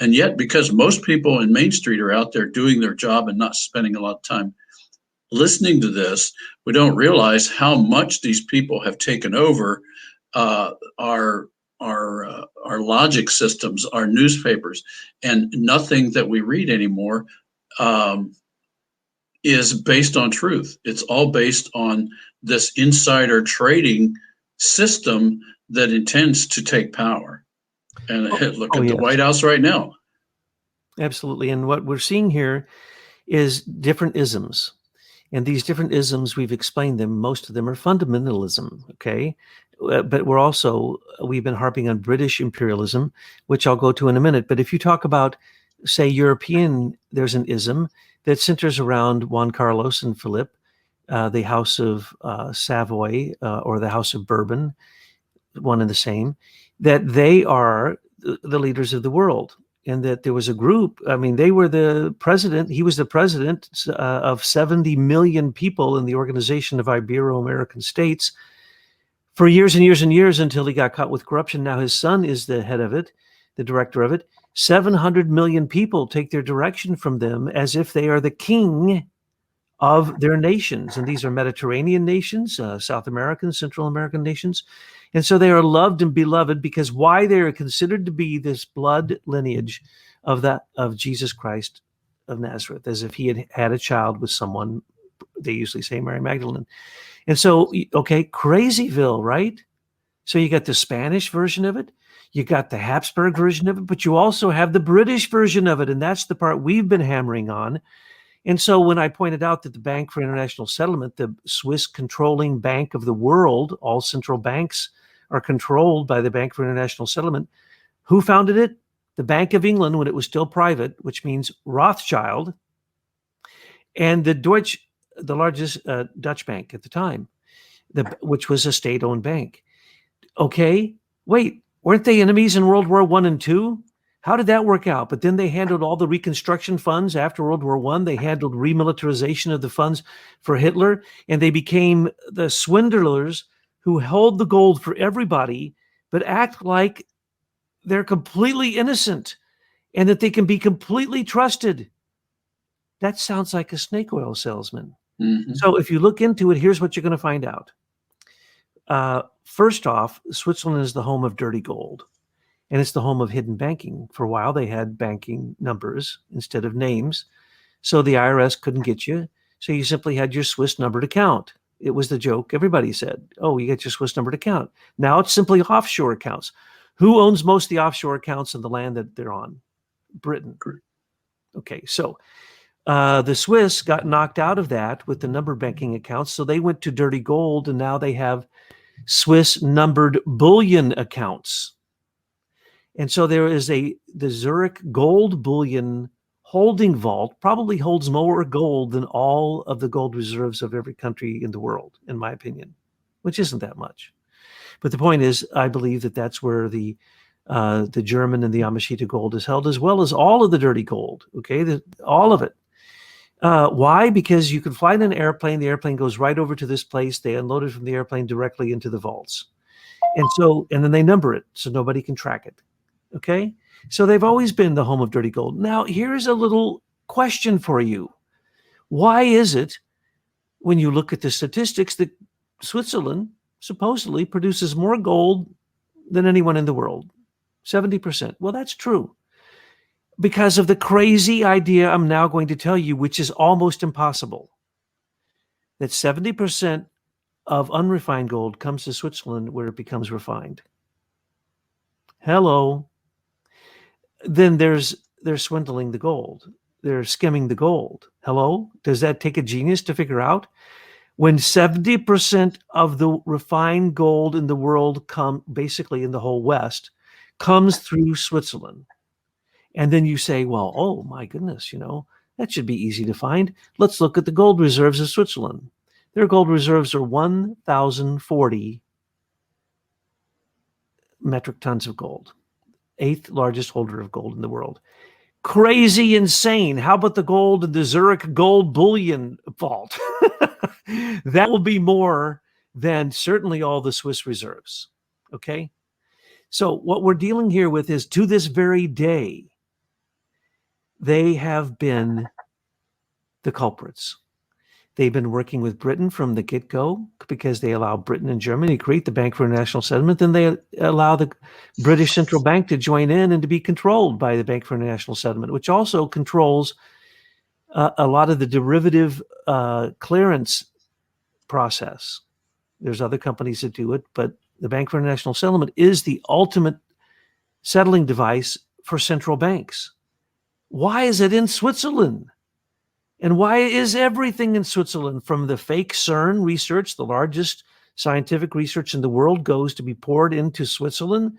And yet, because most people in Main Street are out there doing their job and not spending a lot of time listening to this, we don't realize how much these people have taken over our logic systems, our newspapers, and nothing that we read anymore is based on truth. It's all based on this insider trading system that intends to take power. And look at the White House right now. Absolutely. And what we're seeing here is different isms. And these different isms, we've explained them. Most of them are fundamentalism, okay? But we've been harping on British imperialism, which I'll go to in a minute. But if you talk about, say, European, there's an ism that centers around Juan Carlos and Philip, the House of Savoy or the House of Bourbon, one and the same, that they are the leaders of the world. And that there was a group, they were the president, he was the president of 70 million people in the Organization of Ibero-American States for years and years and years until he got caught with corruption. Now his son is the head of it, the director of it. 700 million people take their direction from them as if they are the king of their nations. And these are Mediterranean nations, South American, Central American nations. And so they are loved and beloved because why they are considered to be this blood lineage of Jesus Christ of Nazareth, as if he had had a child with someone, they usually say Mary Magdalene. And so, okay, Crazyville, right? So you got the Spanish version of it, you got the Habsburg version of it, but you also have the British version of it. And that's the part we've been hammering on. And so when I pointed out that the Bank for International Settlement, the Swiss controlling bank of the world, all central banks are controlled by the Bank for International Settlement. Who founded it? The Bank of England when it was still private, which means Rothschild, and the largest Dutch bank at the time, which was a state-owned bank. Okay, wait, weren't they enemies in World War I and II? How did that work out? But then they handled all the reconstruction funds after World War I. They handled remilitarization of the funds for Hitler, and they became the swindlers who hold the gold for everybody, but act like they're completely innocent and that they can be completely trusted. That sounds like a snake oil salesman. Mm-hmm. So if you look into it, here's what you're going to find out. First off, Switzerland is the home of dirty gold. And it's the home of hidden banking. For a while, they had banking numbers instead of names. So the IRS couldn't get you. So you simply had your Swiss numbered account. It was the joke. Everybody said, oh, you get your Swiss numbered account. Now it's simply offshore accounts. Who owns most of the offshore accounts in the land that they're on? Britain. Okay, so the Swiss got knocked out of that with the numbered banking accounts. So they went to dirty gold, and now they have Swiss numbered bullion accounts. And so there is the Zurich gold bullion holding vault probably holds more gold than all of the gold reserves of every country in the world, in my opinion, which isn't that much. But the point is, I believe that that's where the German and the Yamashita gold is held, as well as all of the dirty gold, okay, all of it. Why? Because you can fly in an airplane. The airplane goes right over to this place. They unload it from the airplane directly into the vaults. And then they number it so nobody can track it. Okay? So they've always been the home of dirty gold. Now, here's a little question for you. Why is it, when you look at the statistics, that Switzerland supposedly produces more gold than anyone in the world? 70%. Well, that's true. Because of the crazy idea I'm now going to tell you, which is almost impossible, that 70% of unrefined gold comes to Switzerland where it becomes refined. Hello. Then they're swindling the gold. They're skimming the gold. Hello? Does that take a genius to figure out? When 70% of the refined gold in the world basically in the whole West, comes through Switzerland. And then you say, well, oh my goodness, that should be easy to find. Let's look at the gold reserves of Switzerland. Their gold reserves are 1,040 metric tons of gold, 8th largest holder of gold in the world. Crazy, insane. How about the gold in the Zurich gold bullion vault? That will be more than certainly all the Swiss reserves. Okay? So what we're dealing here with is, to this very day, they have been the culprits. They've been working with Britain from the get-go because they allow Britain and Germany to create the Bank for International Settlement, and they allow the British Central Bank to join in and to be controlled by the Bank for International Settlement, which also controls a lot of the derivative clearance process. There's other companies that do it, but the Bank for International Settlement is the ultimate settling device for central banks. Why is it in Switzerland? And why is everything in Switzerland, from the fake CERN research, the largest scientific research in the world, goes to be poured into Switzerland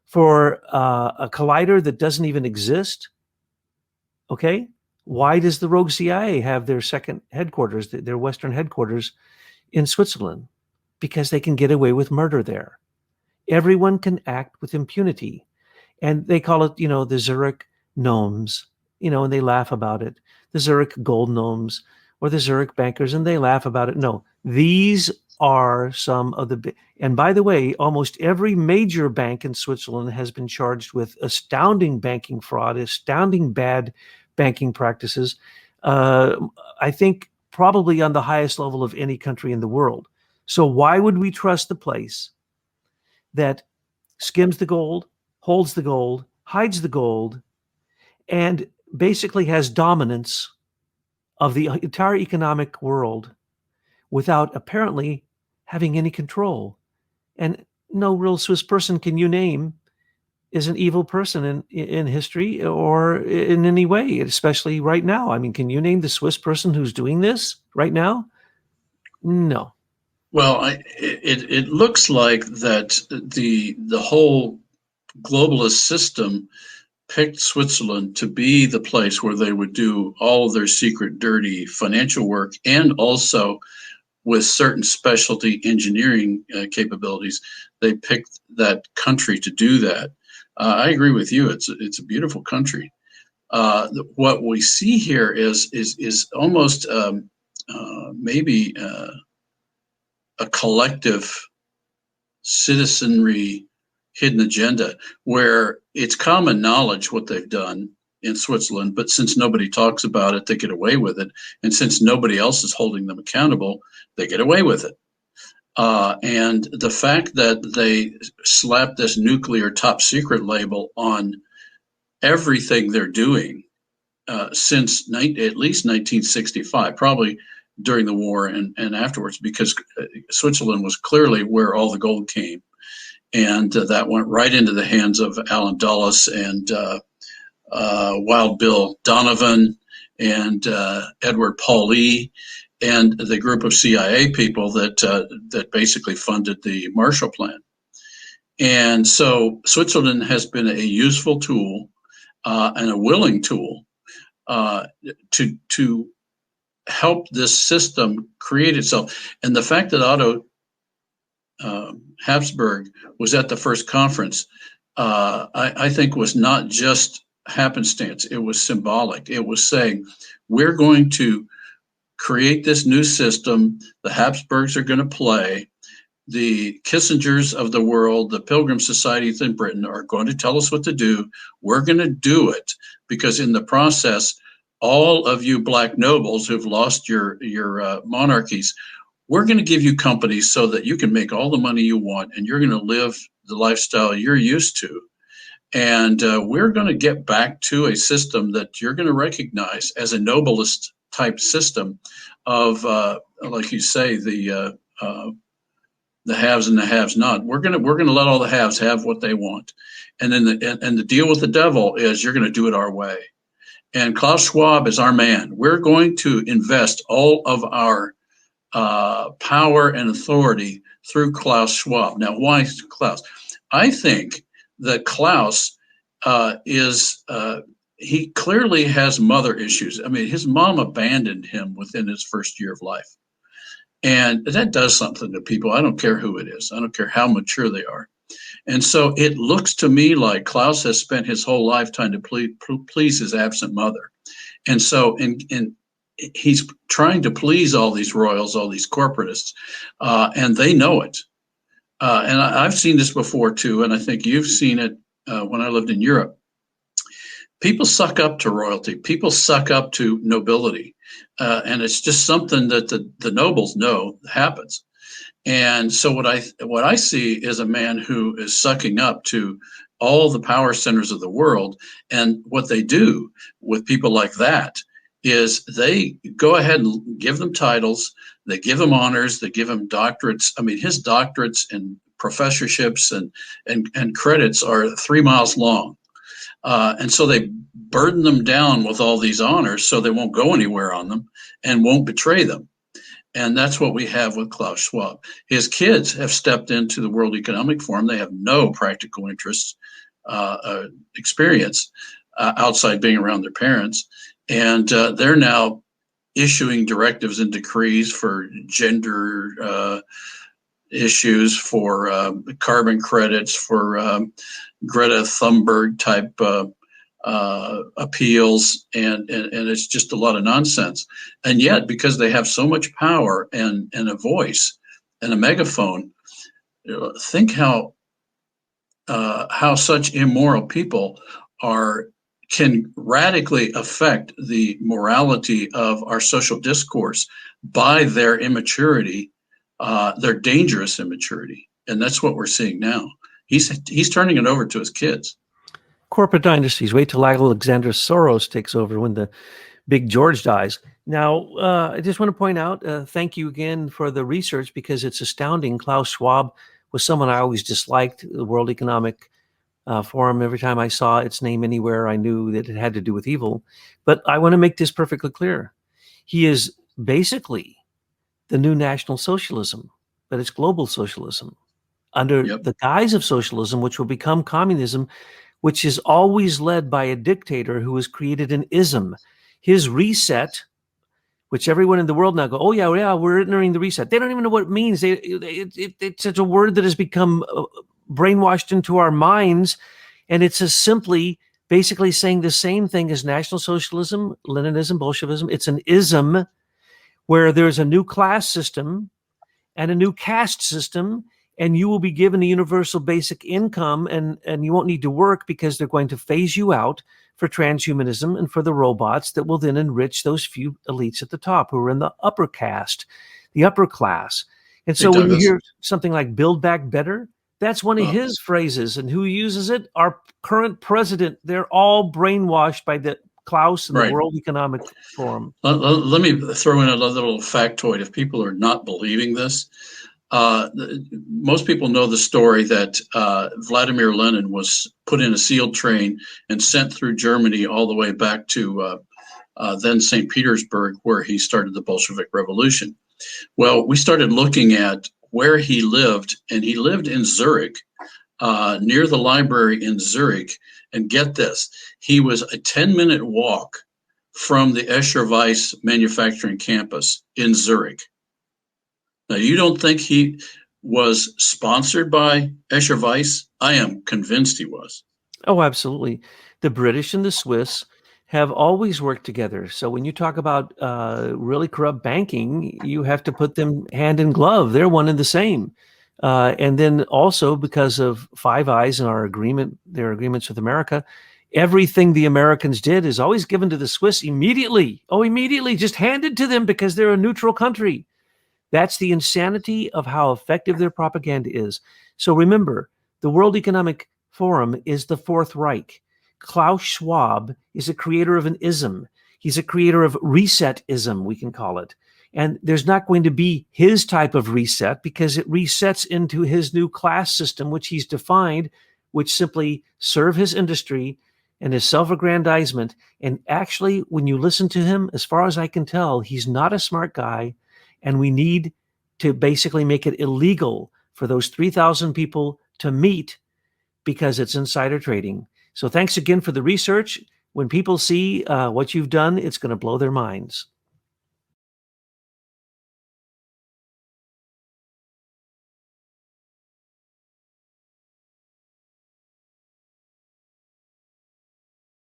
for a collider that doesn't even exist? Okay? Why does the rogue CIA have their second headquarters, their Western headquarters, in Switzerland? Because they can get away with murder there. Everyone can act with impunity. And they call it, the Zurich gnomes, and they laugh about it. The Zurich gold gnomes or the Zurich bankers, and they laugh about it. No, these are some of the and by the way, almost every major bank in Switzerland has been charged with astounding banking fraud, astounding bad banking practices. I think probably on the highest level of any country in the world. So why would we trust the place that skims the gold, holds the gold, hides the gold, and basically has dominance of the entire economic world without apparently having any control? And no real Swiss person can you name is an evil person in history or in any way, especially right now. I mean, can you name the Swiss person who's doing this right now? No. Well, it looks like that the whole globalist system picked Switzerland to be the place where they would do all of their secret, dirty financial work, and also with certain specialty engineering capabilities, they picked that country to do that. I agree with you. It's a beautiful country. What we see here is almost maybe a collective citizenry hidden agenda, where it's common knowledge what they've done in Switzerland, but since nobody talks about it, they get away with it. And since nobody else is holding them accountable, they get away with it. And the fact that they slap this nuclear top secret label on everything they're doing since at least 1965, probably during the war and afterwards, because Switzerland was clearly where all the gold came. And that went right into the hands of Alan Dulles and Wild Bill Donovan and Edward Pauley and the group of CIA people that basically funded the Marshall Plan. And so Switzerland has been a useful tool and a willing tool to help this system create itself. And the fact that Otto Habsburg was at the first conference, I think was not just happenstance. It was symbolic. It was saying, we're going to create this new system. The Habsburgs are going to play. The Kissingers of the world, the Pilgrim Societies in Britain are going to tell us what to do. We're going to do it because in the process, all of you black nobles who've lost your monarchies, we're going to give you companies so that you can make all the money you want and you're going to live the lifestyle you're used to. And we're going to get back to a system that you're going to recognize as a noblest type system of, like you say, the haves and the haves not. We're gonna let all the haves have what they want, and then the deal with the devil is you're going to do it our way. And Klaus Schwab is our man. We're going to invest all of our power and authority through Klaus Schwab. Now, why Klaus? I think that Klaus he clearly has mother issues. I mean, his mom abandoned him within his first year of life. And that does something to people. I don't care who it is. I don't care how mature they are. And so it looks to me like Klaus has spent his whole life trying to please his absent mother. And so he's trying to please all these royals, all these corporatists, and they know it. And I've seen this before too, and I think you've seen it when I lived in Europe. People suck up to royalty. People suck up to nobility. And it's just something that the nobles know happens. And so what I see is a man who is sucking up to all the power centers of the world. And what they do with people like that is they go ahead and give them titles, they give them honors, they give them doctorates. I mean, his doctorates and professorships and credits are 3 miles long. And so they burden them down with all these honors so they won't go anywhere on them and won't betray them. And that's what we have with Klaus Schwab. His kids have stepped into the World Economic Forum. They have no practical interest, experience outside being around their parents. And they're now issuing directives and decrees for gender issues, for carbon credits, for Greta Thunberg type appeals, and it's just a lot of nonsense. And yet, because they have so much power and a voice and a megaphone, think how such immoral people can radically affect the morality of our social discourse by their immaturity, their dangerous immaturity, and that's what we're seeing now. He's turning it over to his kids. Corporate dynasties. Wait till Alexander Soros takes over when the big George dies. Now, I just want to point out, thank you again for the research, because it's astounding. Klaus Schwab was someone I always disliked. The World Economic Forum, every time I saw its name anywhere, I knew that it had to do with evil. But I want to make this perfectly clear. He is basically the new National Socialism, but it's global socialism under the guise of socialism, which will become communism, which is always led by a dictator who has created an ism. His reset, which everyone in the world now go, oh yeah, we're entering the reset. They don't even know what it means. It's a word that has become brainwashed into our minds, and it's as simply basically saying the same thing as National Socialism, Leninism, Bolshevism. It's an ism where there's a new class system and a new caste system, and you will be given a universal basic income, and you won't need to work because they're going to phase you out for transhumanism and for the robots that will then enrich those few elites at the top who are in the upper caste, the upper class. And so when you hear something like Build Back Better, that's one of his phrases. And who uses it? Our current president. They're all brainwashed by the Klaus and the World Economic Forum. Let me throw in a little factoid. If people are not believing this, most people know the story that Vladimir Lenin was put in a sealed train and sent through Germany all the way back to then St. Petersburg, where he started the Bolshevik Revolution. Well, we started looking at where he lived, and he lived in Zurich, near the library in Zurich. And get this, he was a 10-minute walk from the Escher Weiss manufacturing campus in Zurich. Now, you don't think he was sponsored by Escher Weiss? I am convinced he was. Oh, absolutely. The British and the Swiss have always worked together. So when you talk about really corrupt banking, you have to put them hand in glove. They're one and the same. And then also because of Five Eyes and their agreements with America, everything the Americans did is always given to the Swiss immediately. Oh, immediately, just handed to them because they're a neutral country. That's the insanity of how effective their propaganda is. So remember, the World Economic Forum is the Fourth Reich. Klaus Schwab is a creator of an ism. He's a creator of resetism, we can call it. And there's not going to be his type of reset because it resets into his new class system, which he's defined, which simply serve his industry and his self-aggrandizement. And actually, when you listen to him, as far as I can tell, he's not a smart guy. And we need to basically make it illegal for those 3,000 people to meet because it's insider trading. So thanks again for the research. When people see what you've done, it's going to blow their minds.